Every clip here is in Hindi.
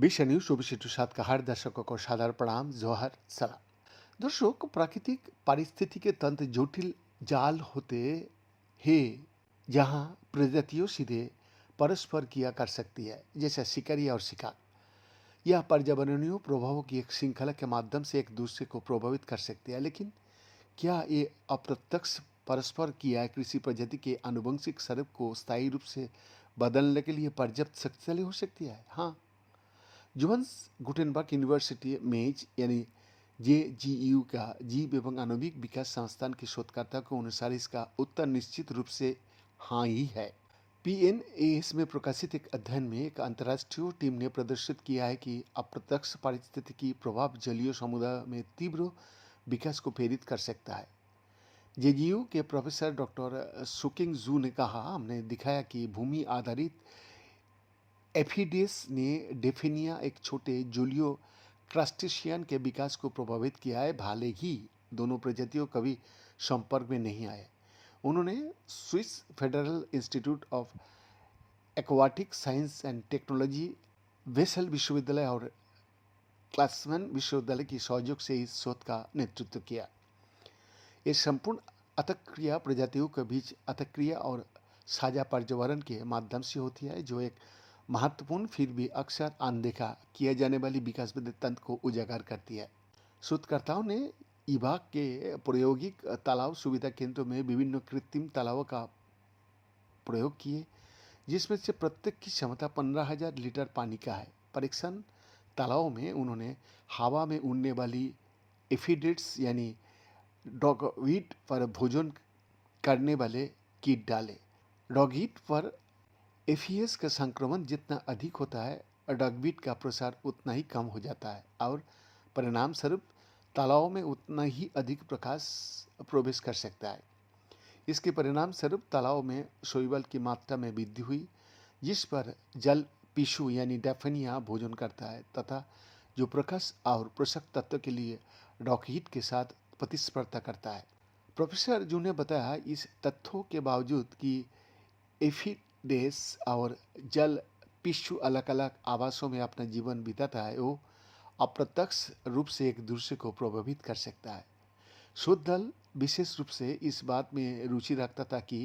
বিশ্ব নিউজ 24/7 का हर दर्शकों को सादर प्रणाम जोहर सलाम। दर्शक, प्राकृतिक पारिस्थितिकी तंत्र जटिल जाल होते हैं जहां प्रजातियों सीधे परस्पर क्रिया कर सकती है, जैसे शिकारी और शिकार। यह पर्यावरणीय प्रभावों की एक श्रृंखला के माध्यम से एक दूसरे को प्रभावित कर सकती है, लेकिन क्या ये अप्रत्यक्ष परस्पर क्रिया कृषि प्रजाति के आनुवंशिक स्वरूप को स्थायी रूप से बदलने के लिए पर्याप्त शक्तिशाली हो सकती है? हाँ। जोहान्स गुटेनबर्ग यूनिवर्सिटी मेज यानी JGU का जीव एवं आणविक विकास संस्थान के शोधकर्ता के अनुसार इसका उत्तर निश्चित रूप से हाँ ही है। PNAS में प्रकाशित एक अध्ययन में एक अंतर्राष्ट्रीय टीम ने प्रदर्शित किया है कि अप्रत्यक्ष पारिस्थितिकी प्रभाव जलीय समुदाय में तीव्र विकास को प्रेरित कर सकता है। JGU के प्रोफेसर डॉक्टर सुकिंग जू ने कहा, हमने दिखाया कि भूमि आधारित एफिडेस ने डेफिनिया एक छोटे जूलियो क्रस्टेशियन के विकास को प्रभावित किया है, भले ही दोनों प्रजातियों कभी संपर्क में नहीं आए। उन्होंने Swiss federal institute of aquatic science and technology, vessel विश्वविद्यालय और क्लासमैन विश्वविद्यालय की सहयोग से इस शोध का नेतृत्व किया। ये संपूर्ण अंतःक्रिया प्रजातियों के बीच अंतःक्रिया और साझा पर्यावरण के माध्यम से होती है, जो एक महत्वपूर्ण फिर भी अक्सर अनदेखा किए जाने वाली विकासवादी तंत्र को उजागर करती है। शोधकर्ताओं ने इबाक के प्रायोगिक तालाब सुविधा केंद्रों में विभिन्न कृत्रिम तालाबों का प्रयोग किए, जिसमें से प्रत्येक की क्षमता 15,000 लीटर पानी का है। परीक्षण तालाबों में उन्होंने हवा में उड़ने वाली एफिडेट्स यानी डॉगवीट पर भोजन करने वाले कीट डाले। डॉगवीट पर एफीएस का संक्रमण जितना अधिक होता है, डॉगवीट का प्रसार उतना ही कम हो जाता है और परिणाम स्वरूप तालाबों में उतना ही अधिक प्रकाश प्रवेश कर सकता है। इसके परिणाम स्वरूप तालाबों में शैवाल की मात्रा में वृद्धि हुई, जिस पर जल पिशु यानी डेफिनिया भोजन करता है तथा जो प्रकाश और पोषक तत्व के लिए डॉगवीट के साथ प्रतिस्पर्धा करता है। प्रोफेसर जू ने बताया, इस तथ्यों के बावजूद कि एफिडेस और जल पिशु अलग अलग आवासों में अपना जीवन बिताता है, वो अप्रत्यक्ष रूप से एक दूसरे को प्रभावित कर सकता है। शोध दल विशेष रूप से इस बात में रुचि रखता था कि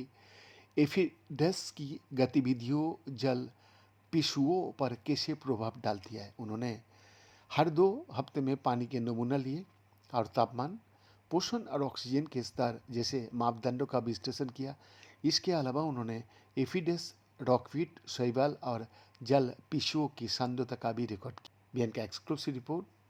एफिडेस की गतिविधियों जल पिशुओं पर कैसे प्रभाव डालती है। उन्होंने हर 2 हफ्ते में पानी के नमूना लिए और तापमान, पोषण और ऑक्सीजन के स्तर जैसे मापदंडों का विश्लेषण किया। इसके अलावा उन्होंने एफिडेस, डॉगवीट, शैवाल और जल पिशुओं की सांद्रता का भी रिकॉर्ड किया। बीएन का एक्सक्लूसिव रिपोर्ट।